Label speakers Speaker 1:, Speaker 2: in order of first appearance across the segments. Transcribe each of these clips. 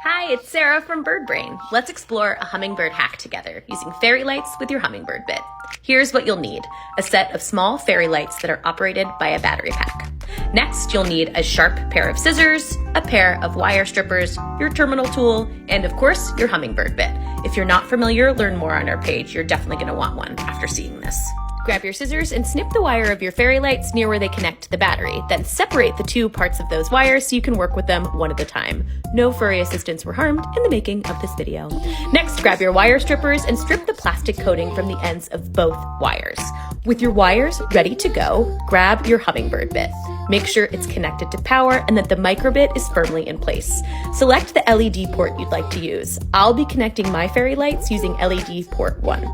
Speaker 1: Hi, it's Sarah from Bird Brain. Let's explore a hummingbird hack together using fairy lights with your hummingbird bit. Here's what you'll need: a set of small fairy lights that are operated by a battery pack. Next, you'll need a sharp pair of scissors, a pair of wire strippers, your terminal tool, and of course, your hummingbird bit. If you're not familiar, learn more on our page. You're definitely going to want one after seeing this. Grab your scissors and snip the wire of your fairy lights near where they connect to the battery. Then separate the two parts of those wires so you can work with them one at a time. No furry assistants were harmed in the making of this video. Next, grab your wire strippers and strip the plastic coating from the ends of both wires. With your wires ready to go, grab your hummingbird bit. Make sure it's connected to power and that the microbit is firmly in place. Select the LED port you'd like to use. I'll be connecting my fairy lights using LED port 1.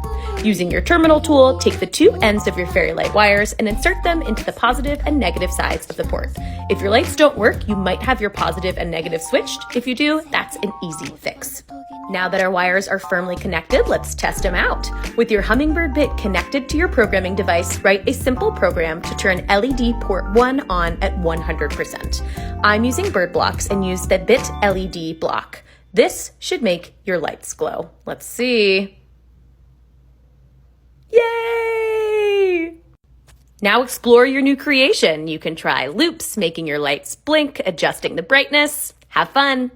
Speaker 1: Using your terminal tool, take the two ends of your fairy light wires and insert them into the positive and negative sides of the port. If your lights don't work, you might have your positive and negative switched. If you do, that's an easy fix. Now that our wires are firmly connected, let's test them out. With your hummingbird bit connected to your programming device, write a simple program to turn LED port 1 on at 100%. I'm using bird blocks and use the bit LED block. This should make your lights glow. Let's see. Yay! Now explore your new creation. You can try loops, making your lights blink, adjusting the brightness. Have fun!